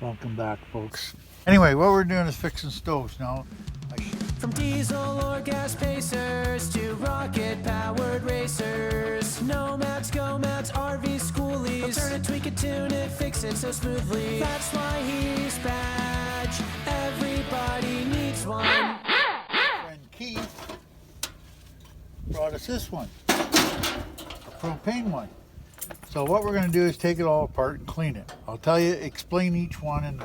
Welcome back, folks. Anyway, what we're doing is fixing stoves now. From diesel or gas pacers to rocket-powered racers, Nomads, GoMads, RVs, schoolies, turn it, tweak it, tune it, fix it so smoothly. That's why he's Badge. Everybody needs one. Friend Keith brought us this one, a propane one. So what we're going to do is take it all apart and clean it. I'll tell you, explain each one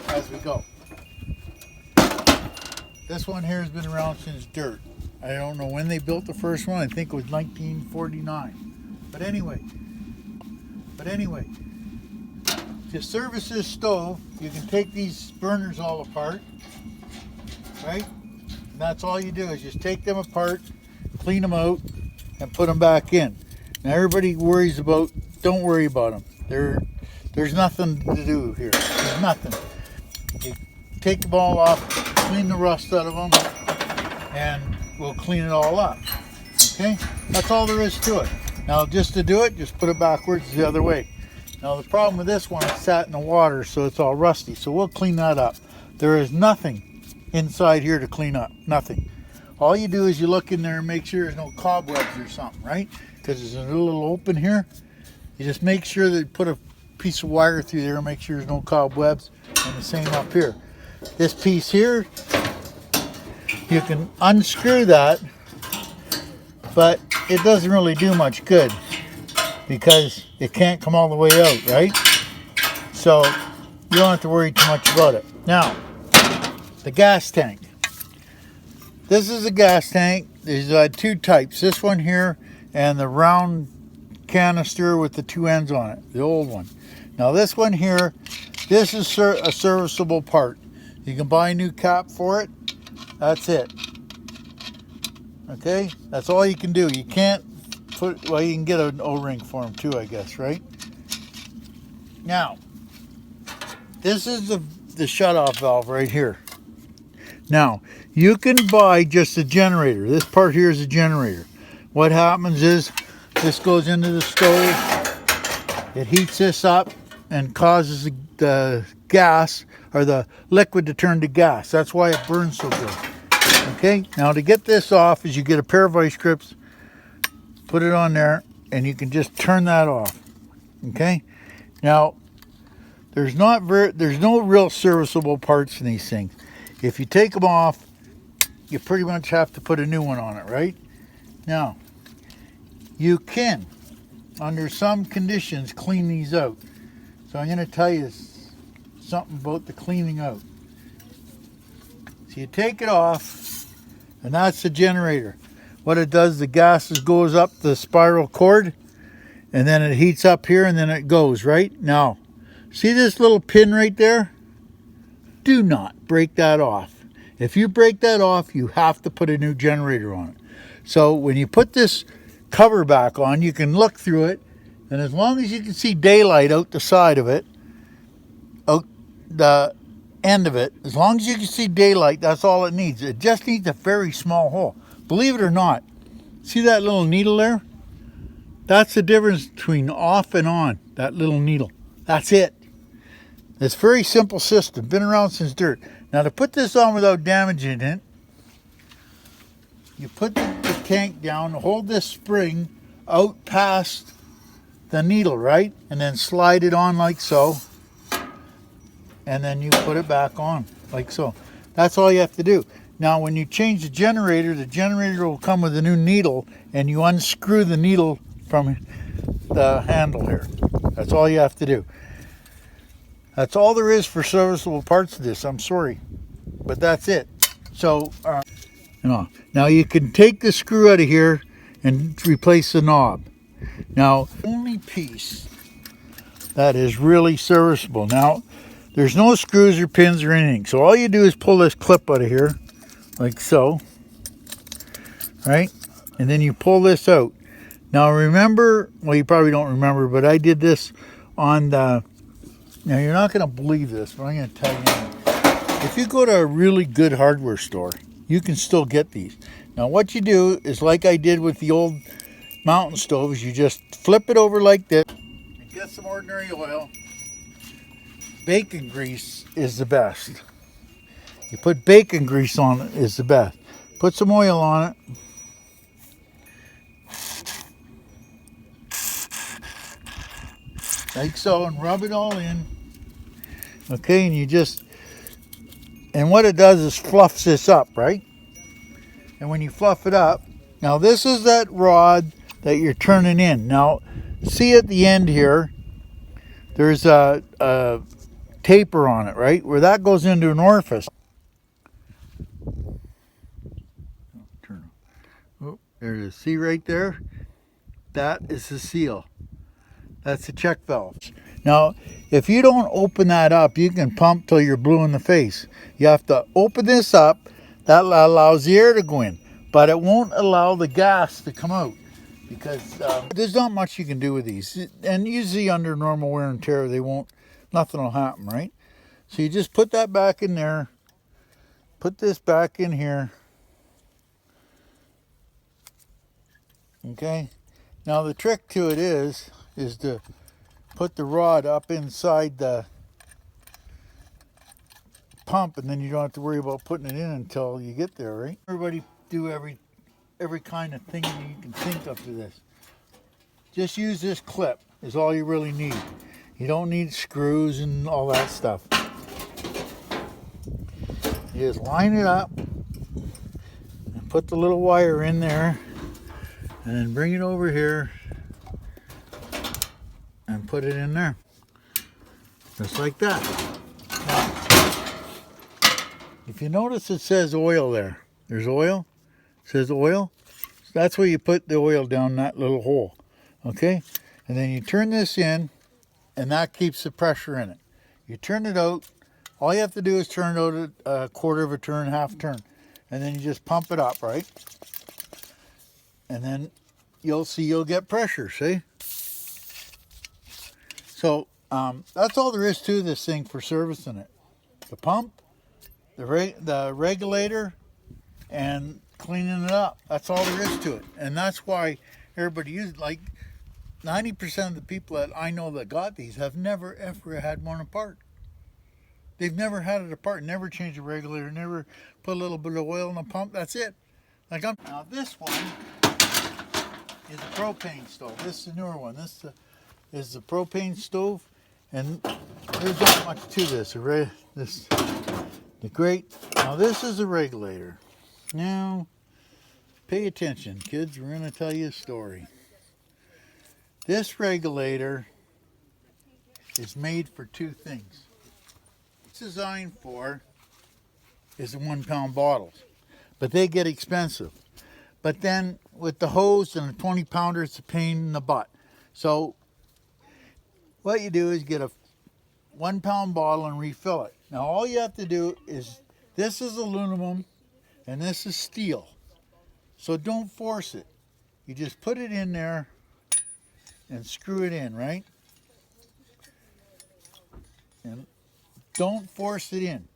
as we go. This one here has been around since dirt. I don't know when they built the first one. I think it was 1949. But anyway, to service this stove, you can take these burners all apart, right? And that's all you do is just take them apart, clean them out, and put them back in. Now everybody worries about, don't worry about them. There's nothing to do here. There's nothing. You take them all off, clean the rust out of them, and we'll clean it all up. Okay? That's all there is to it. Now just to do it, just put it backwards the other way. Now the problem with this one, it sat in the water, so it's all rusty. So we'll clean that up. There is nothing inside here to clean up. Nothing. All you do is you look in there and make sure there's no cobwebs or something, right? Because there's a little open here. You just make sure that you put a piece of wire through there and make sure there's no cobwebs. And the same up here. This piece here, you can unscrew that, but it doesn't really do much good because it can't come all the way out, right? So you don't have to worry too much about it. Now, the gas tank. This is a gas tank. There's two types. This one here and the round canister with the two ends on it, the old one. Now this one here, this is a serviceable part. You can buy a new cap for it. That's it. Okay, that's all you can do. You can't put, well, you can get an O-ring for them too, I guess, right? Now, this is the shut-off valve right here. Now, you can buy just a generator. This part here is a generator. What happens is this goes into the stove. It heats this up and causes the gas or the liquid to turn to gas. That's why it burns so good. Okay, now to get this off is you get a pair of vice grips, put it on there, and you can just turn that off. Okay, now there's no real serviceable parts in these things. If you take them off, you pretty much have to put a new one on it, right? Now, you can, under some conditions, clean these out. So I'm going to tell you something about the cleaning out. So you take it off, and that's the generator. What it does, the gas goes up the spiral cord, and then it heats up here, and then it goes, right? Now, see this little pin right there? Do not break that off. If you break that off, you have to put a new generator on it. So when you put this cover back on, you can look through it, and as long as you can see daylight out the side of it, out the end of it, as long as you can see daylight, that's all it needs. It just needs a very small hole. Believe it or not, see that little needle there? That's the difference between off and on, that little needle. That's it. It's a very simple system, been around since dirt. Now to put this on without damaging it, you put the tank down, hold this spring out past the needle, right? And then slide it on like so. And then you put it back on like so. That's all you have to do. Now when you change the generator will come with a new needle, and you unscrew the needle from the handle here. That's all you have to do. That's all there is for serviceable parts of this. I'm sorry, but that's it. So now you can take the screw out of here and replace the knob. Now, only piece that is really serviceable. Now, there's no screws or pins or anything. So all you do is pull this clip out of here, like so, right? And then you pull this out. Now remember, well, you probably don't remember, but I did this on the, now you're not going to believe this, but I'm going to tell you. If you go to a really good hardware store, you can still get these. Now what you do is like I did with the old mountain stoves, you just flip it over like this and get some ordinary oil. bacon grease is the best. You put bacon grease on it is the best. Put some oil on it. Like so, and rub it all in. Okay, and you just, and what it does is fluffs this up, right? And when you fluff it up, now this is that rod that you're turning in. Now, see at the end here, there's a taper on it, right? Where that goes into an orifice. Oh, there it is. See right there? That is the seal. That's the check valve. Now, if you don't open that up, you can pump till you're blue in the face. You have to open this up. That allows the air to go in, but it won't allow the gas to come out because there's not much you can do with these. And usually under normal wear and tear, nothing will happen, right? So you just put that back in there. Put this back in here. Okay. Now the trick to it is to put the rod up inside the pump, and then you don't have to worry about putting it in until you get there, right? Everybody do every kind of thing you can think of for this. Just use this clip is all you really need. You don't need screws and all that stuff. You just line it up and put the little wire in there and then bring it over here and put it in there. Just like that. Now, if you notice it says oil there. There's oil. It says oil. So that's where you put the oil down that little hole. Okay? And then you turn this in and that keeps the pressure in it. You turn it out. All you have to do is turn it out a quarter of a turn, half a turn. And then you just pump it up, right? And then you'll see you'll get pressure, see? So that's all there is to this thing for servicing it. The pump, the regulator, and cleaning it up. That's all there is to it. And that's why everybody uses it. Like 90% of the people that I know that got these have never ever had one apart. They've never had it apart, never changed the regulator, never put a little bit of oil in the pump. That's it. Now this one is a propane stove. This is the newer one. This is the propane stove, and there's not much to this. Now this is a regulator. Now, pay attention, kids. We're going to tell you a story. This regulator is made for two things. It's designed for is the 1 pound bottles, but they get expensive. But then with the hose and the 20 pounder, it's a pain in the butt. So what you do is get a 1 pound bottle and refill it. Now all you have to do is, this is aluminum and this is steel. So don't force it. You just put it in there and screw it in, right? And don't force it in.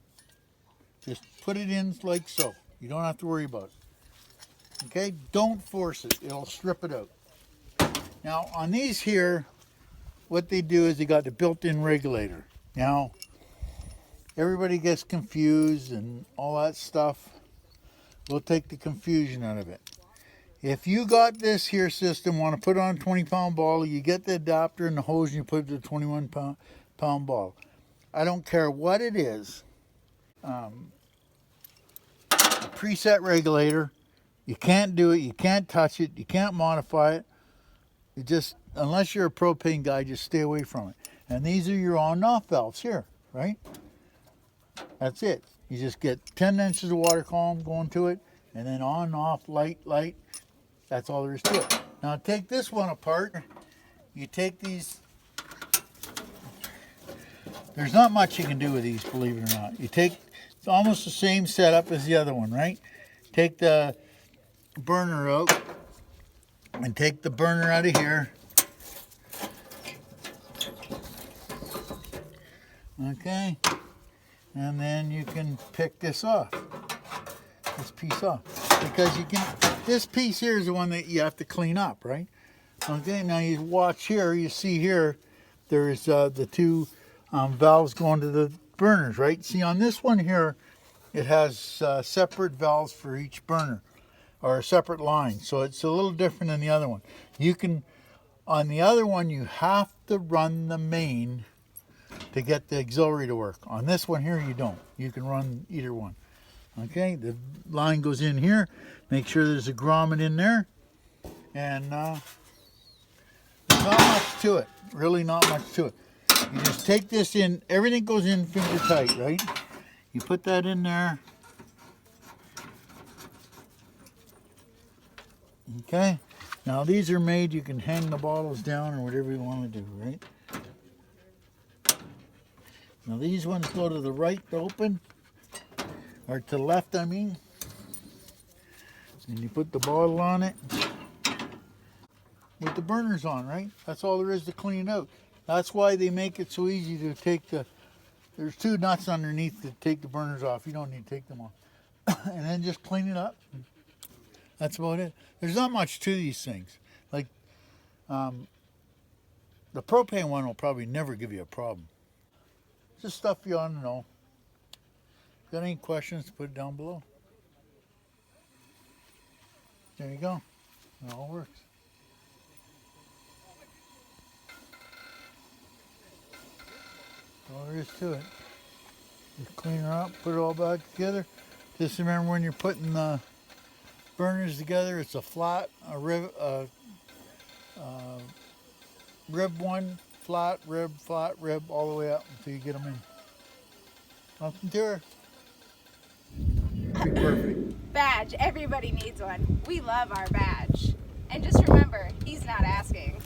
Just put it in like so. You don't have to worry about it. Okay? Don't force it. It'll strip it out. Now on these here, what they do is they got the built-in regulator. Now, everybody gets confused and all that stuff. We'll take the confusion out of it. If you got this here system, want to put on a 20 pound ball, you get the adapter and the hose and you put it to the 21 pound ball. I don't care what it is. A preset regulator, you can't do it, you can't touch it, you can't modify it. You just, unless you're a propane guy, just stay away from it. And these are your on and off valves here, right? That's it. You just get 10 inches of water column going to it, and then on, off, light. That's all there is to it. Now take this one apart. You take these. There's not much you can do with these, believe it or not. It's almost the same setup as the other one, right? Take the burner out, and take the burner out of here. Okay, and then you can pick this piece off, because this piece here is the one that you have to clean up, right? Okay, now you watch here, you see here, there's the two valves going to the burners, right? See, on this one here, it has separate valves for each burner, or a separate line, so it's a little different than the other one. You can, on the other one, you have to run the main to get the auxiliary to work. On this one here, you don't. You can run either one. Okay, the line goes in here. Make sure there's a grommet in there, and there's not much to it. Really, not much to it. You just take this in. Everything goes in finger tight, right? You put that in there. Okay. Now these are made. You can hang the bottles down or whatever you want to do, right? Now these ones go to the right to open, or to the left, I mean. And you put the bottle on it with the burners on, right? That's all there is to clean out. That's why they make it so easy to take the, there's two nuts underneath to take the burners off. You don't need to take them off. And then just clean it up. That's about it. There's not much to these things. Like, the propane one will probably never give you a problem. Just stuff you ought to know. If you got any questions, put it down below. There you go. It all works. All there is to it. Just clean her up, put it all back together. Just remember when you're putting the burners together, it's a flat, a rib, rib one, flat, rib, all the way up until you get them in. Nothing to her. Be perfect. Badge. Everybody needs one. We love our badge. And just remember, he's not asking.